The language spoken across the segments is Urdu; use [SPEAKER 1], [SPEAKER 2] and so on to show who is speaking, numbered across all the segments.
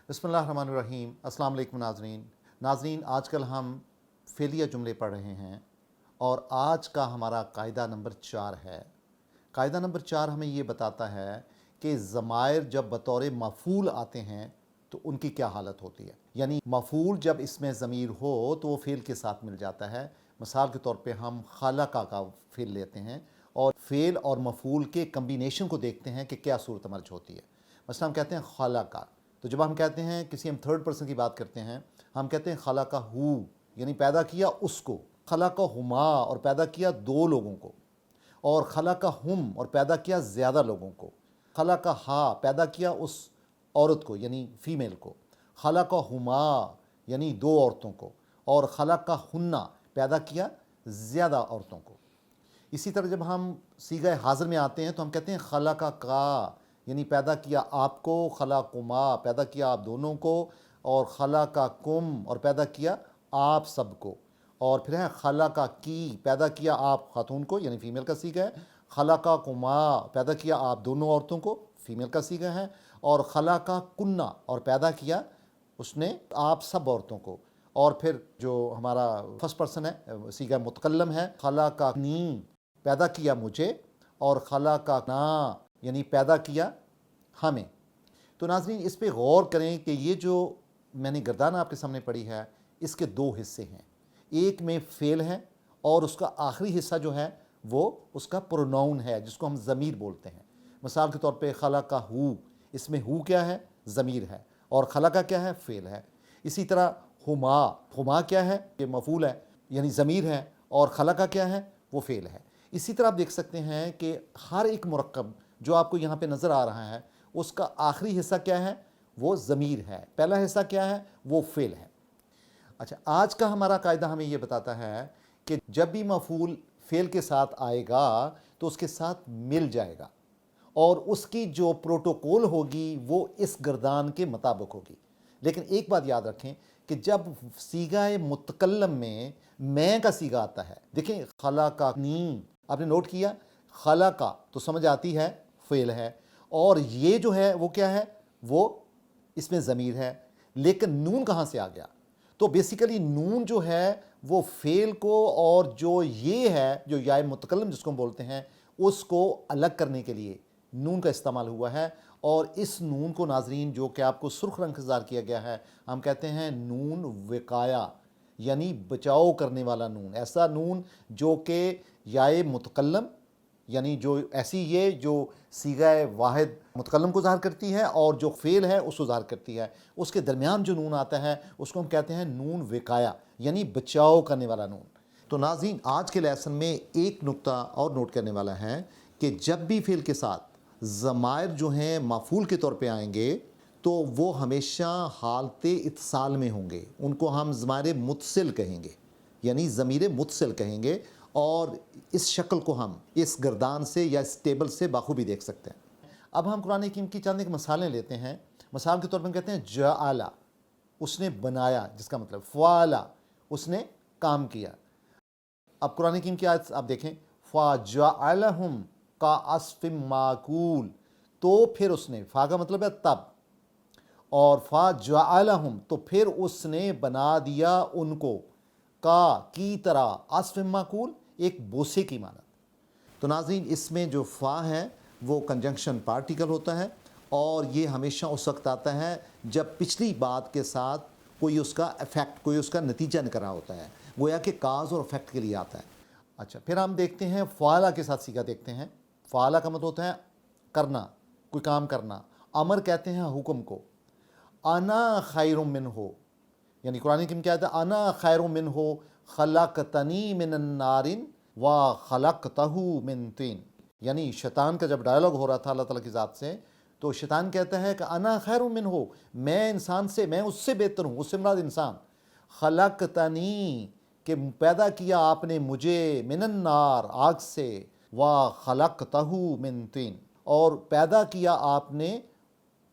[SPEAKER 1] بسم اللہ الرحمن الرحیم۔ السلام علیکم ناظرین، آج کل ہم فعلیہ جملے پڑھ رہے ہیں اور آج کا ہمارا قاعدہ نمبر 4 ہے۔ قاعدہ نمبر 4 ہمیں یہ بتاتا ہے کہ ضمائر جب بطور مفعول آتے ہیں تو ان کی کیا حالت ہوتی ہے۔ یعنی مفعول جب اس میں ضمیر ہو تو وہ فعل کے ساتھ مل جاتا ہے۔ مثال کے طور پہ ہم خلق کا فعل لیتے ہیں اور فعل اور مفعول کے کمبینیشن کو دیکھتے ہیں کہ کیا صورت مرج ہوتی ہے۔ مثلا ہم کہتے ہیں خلق، تو جب ہم کہتے ہیں کسی ہم تھرڈ پرسن کی بات کرتے ہیں، ہم کہتے ہیں خلقہ ہو، یعنی پیدا کیا اس کو، خلقہ ہما اور پیدا کیا دو لوگوں کو، اور خلقہ ہم اور پیدا کیا زیادہ لوگوں کو، خلقہ ہا پیدا کیا اس عورت کو یعنی فیمیل کو، خلقہ ہما یعنی دو عورتوں کو، اور خلقہ ہنہ پیدا کیا زیادہ عورتوں کو۔ اسی طرح جب ہم صیغہ حاضر میں آتے ہیں تو ہم کہتے ہیں خلقہ کا، یعنی پیدا کیا آپ کو، خلقکما پیدا کیا آپ دونوں کو، اور خلقکم اور پیدا کیا آپ سب کو، اور پھر ہے خلقہ کی پیدا کیا آپ خاتون کو یعنی فیمیل کا صیغہ ہے، خلقکما پیدا کیا آپ دونوں عورتوں کو فیمیل کا صیغہ ہے، اور خلقکنا اور پیدا کیا اس نے آپ سب عورتوں کو، اور پھر جو ہمارا فرسٹ پرسن ہے صیغہ متکلم ہے، خلقنی پیدا کیا مجھے، اور خلقنا یعنی پیدا کیا ہمیں۔ تو ناظرین اس پہ غور کریں کہ یہ جو میں نے گردان آپ کے سامنے پڑھی ہے اس کے دو حصے ہیں، ایک میں فعل ہے اور اس کا آخری حصہ جو ہے وہ اس کا پروناؤن ہے جس کو ہم ضمیر بولتے ہیں۔ مثال کے طور پہ خلقہ ہو، اس میں ہو کیا ہے؟ ضمیر ہے، اور خلقہ کیا ہے؟ فعل ہے۔ اسی طرح ہما کیا ہے؟ یہ مفعول ہے یعنی ضمیر ہے، اور خلقہ کیا ہے؟ وہ فعل ہے۔ اسی طرح آپ دیکھ سکتے ہیں کہ ہر ایک مرکب جو آپ کو یہاں پہ نظر آ رہا ہے اس کا آخری حصہ کیا ہے؟ وہ ضمیر ہے، پہلا حصہ کیا ہے؟ وہ فعل ہے۔ اچھا، آج کا ہمارا قاعدہ ہمیں یہ بتاتا ہے کہ جب بھی مفعول فعل کے ساتھ آئے گا تو اس کے ساتھ مل جائے گا، اور اس کی جو پروٹوکول ہوگی وہ اس گردان کے مطابق ہوگی۔ لیکن ایک بات یاد رکھیں کہ جب صیغہ متکلم میں کا صیغہ آتا ہے، دیکھیں خلقنی، آپ نے نوٹ کیا خلقہ تو سمجھ آتی ہے فعل ہے، اور یہ جو ہے وہ کیا ہے؟ وہ اس میں ضمیر ہے، لیکن نون کہاں سے آ گیا؟ تو بیسیکلی نون جو ہے وہ فعل کو اور جو یہ ہے جو یا متکلم جس کو ہم بولتے ہیں اس کو الگ کرنے کے لیے نون کا استعمال ہوا ہے، اور اس نون کو ناظرین جو کہ آپ کو سرخ رنگ سے ظاہر کیا گیا ہے ہم کہتے ہیں نون وقایا، یعنی بچاؤ کرنے والا نون، ایسا نون جو کہ یا متکلم یعنی جو ایسی یہ جو صیغہ واحد متکلم کو ظاہر کرتی ہے اور جو فعل ہے اس کو ظاہر کرتی ہے، اس کے درمیان جو نون آتا ہے اس کو ہم کہتے ہیں نون وقایا، یعنی بچاؤ کرنے والا نون۔ تو ناظرین آج کے لیسن میں ایک نقطہ اور نوٹ کرنے والا ہے کہ جب بھی فعل کے ساتھ ضمائر جو ہیں مفعول کے طور پہ آئیں گے تو وہ ہمیشہ حالت اتصال میں ہوں گے، ان کو ہم ضمائر متصل کہیں گے، یعنی ضمیر متصل کہیں گے، اور اس شکل کو ہم اس گردان سے یا اس ٹیبل سے بخوبی دیکھ سکتے ہیں۔ اب ہم قرآن حکیم کی چند ایک مثالیں لیتے ہیں۔ مثال کے طور پر ہم کہتے ہیں جعل، اس نے بنایا، جس کا مطلب فعل، اس نے کام کیا۔ اب قرآن حکیم کی آیت آپ دیکھیں، فَجَعَلَهُمْ كَعَصْفٍ مَّأْكُولٍ، تو پھر اس نے، فا کا مطلب ہے تب، اور فَجَعَلَهُمْ تو پھر اس نے بنا دیا ان کو، کی طرح، عصف معقول ایک بوسے کی مانند۔ تو ناظرین اس میں جو فا ہے وہ کنجنکشن پارٹیکل ہوتا ہے، اور یہ ہمیشہ اس وقت آتا ہے جب پچھلی بات کے ساتھ کوئی اس کا افیکٹ، کوئی اس کا نتیجہ نکل رہا ہوتا ہے، گویا کہ کاز اور افیکٹ کے لیے آتا ہے۔ اچھا، پھر ہم دیکھتے ہیں فعلہ کے ساتھ صیغہ دیکھتے ہیں۔ فعلہ کا مطلب ہوتا ہے کرنا، کوئی کام کرنا۔ امر کہتے ہیں حکم کو۔ انا خیر منہ، یعنی قرآن حکیم کیا ہے؟ انا خیر منہ خلقتنی من النار وخلقتہ من طین، یعنی شیطان کا جب ڈائلاگ ہو رہا تھا اللہ تعالیٰ کی ذات سے تو شیطان کہتا ہے کہ انا خیر منہ، میں انسان سے، میں اس سے بہتر ہوں، اس سے مراد انسان، خلقتنی کہ پیدا کیا آپ نے مجھے، من النار آگ سے، وخلقتہ من طین اور پیدا کیا آپ نے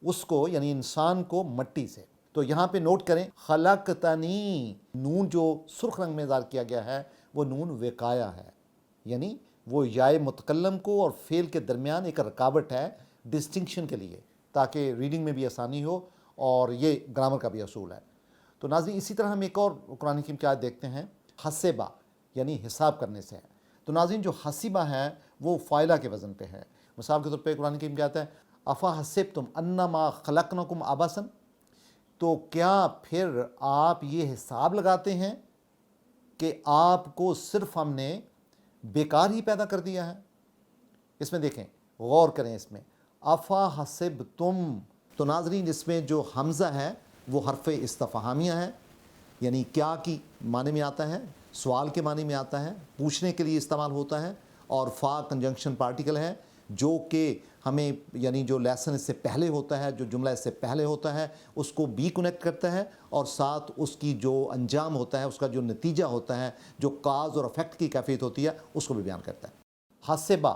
[SPEAKER 1] اس کو یعنی انسان کو مٹی سے۔ تو یہاں پہ نوٹ کریں خلقتنی، نون جو سرخ رنگ میں اظہار کیا گیا ہے وہ نون وقایا ہے، یعنی وہ یا متکلم کو اور فعل کے درمیان ایک رکاوٹ ہے ڈسٹنکشن کے لیے، تاکہ ریڈنگ میں بھی آسانی ہو اور یہ گرامر کا بھی اصول ہے۔ تو ناظرین اسی طرح ہم ایک اور قرآن حکیم کی آیت دیکھتے ہیں، حسبہ یعنی حساب کرنے سے ہے۔ تو ناظرین جو حسبہ ہے وہ فاعلہ کے وزن پہ ہے۔ مثال کے طور پہ قرآن حکیم کہتا ہے افا حسبتم انما خلقناکم عبثا، تو کیا پھر آپ یہ حساب لگاتے ہیں کہ آپ کو صرف ہم نے بیکار ہی پیدا کر دیا ہے؟ اس میں دیکھیں، غور کریں، اس میں افا حسبتم، تو ناظرین اس میں جو حمزہ ہے وہ حرف استفہامیہ ہے، یعنی کیا کی معنی میں آتا ہے، سوال کے معنی میں آتا ہے، پوچھنے کے لیے استعمال ہوتا ہے، اور فا کنجنکشن پارٹیکل ہے جو کہ ہمیں یعنی جو لیسن اس سے پہلے ہوتا ہے، جو جملہ اس سے پہلے ہوتا ہے اس کو بھی کنیکٹ کرتا ہے، اور ساتھ اس کی جو انجام ہوتا ہے، اس کا جو نتیجہ ہوتا ہے، جو کاز اور افیکٹ کی کیفیت ہوتی ہے، اس کو بھی بیان کرتا ہے۔ حسبہ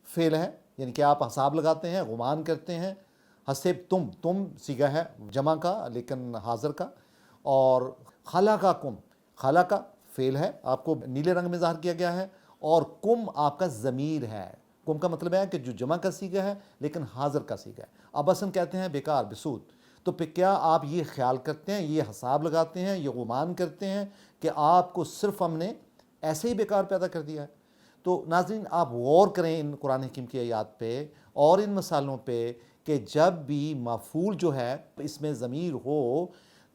[SPEAKER 1] فعل ہے، یعنی کہ آپ حساب لگاتے ہیں، گمان کرتے ہیں۔ حسب تم صیغہ ہے جمع کا لیکن حاضر کا، اور خلقکم، خلق فعل ہے، آپ کو نیلے رنگ میں ظاہر کیا گیا ہے، اور کم آپ کا ضمیر ہے۔ کم کا مطلب ہے کہ جو جمع کا صیغہ ہے لیکن حاضر کا صیغہ ہے۔ عبثاً کہتے ہیں بیکار، بسود۔ تو پھر کیا آپ یہ خیال کرتے ہیں، یہ حساب لگاتے ہیں، یہ گمان کرتے ہیں کہ آپ کو صرف ہم نے ایسے ہی بیکار پیدا کر دیا ہے؟ تو ناظرین آپ غور کریں ان قرآن حکیم کی آیات پہ اور ان مثالوں پہ کہ جب بھی مفعول جو ہے اس میں ضمیر ہو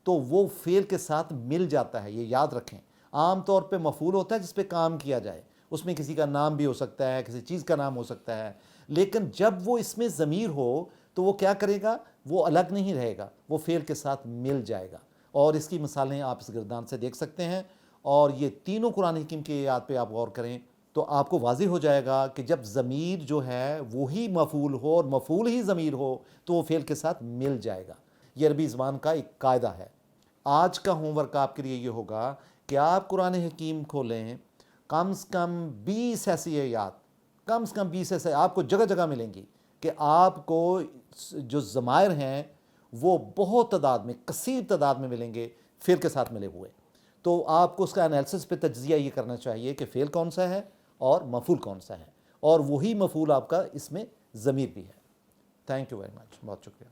[SPEAKER 1] تو وہ فعل کے ساتھ مل جاتا ہے، یہ یاد رکھیں۔ عام طور پہ مفعول ہوتا ہے جس پہ کام کیا جائے، اس میں کسی کا نام بھی ہو سکتا ہے، کسی چیز کا نام ہو سکتا ہے، لیکن جب وہ اس میں ضمیر ہو تو وہ کیا کرے گا، وہ الگ نہیں رہے گا، وہ فعل کے ساتھ مل جائے گا۔ اور اس کی مثالیں آپ اس گردان سے دیکھ سکتے ہیں، اور یہ تینوں قرآن حکیم کی آیات پہ آپ غور کریں تو آپ کو واضح ہو جائے گا کہ جب ضمیر جو ہے وہی مفعول ہو اور مفعول ہی ضمیر ہو تو وہ فعل کے ساتھ مل جائے گا۔ یہ عربی زبان کا ایک قاعدہ ہے۔ آج کا ہوم ورک آپ کے لیے یہ ہوگا کہ آپ قرآن حکیم کھولیں، کم سے کم 20 ایسی آیات، کم سے کم 20 ایسے آپ کو جگہ جگہ ملیں گی کہ آپ کو جو ضمائر ہیں وہ بہت تعداد میں، کثیر تعداد میں ملیں گے فعل کے ساتھ ملے ہوئے۔ تو آپ کو اس کا انالیسس پہ تجزیہ یہ کرنا چاہیے کہ فعل کون سا ہے اور مفعول کون سا ہے، اور وہی مفعول آپ کا اس میں ضمیر بھی ہے۔ تھینک یو ویری مچ، بہت شکریہ۔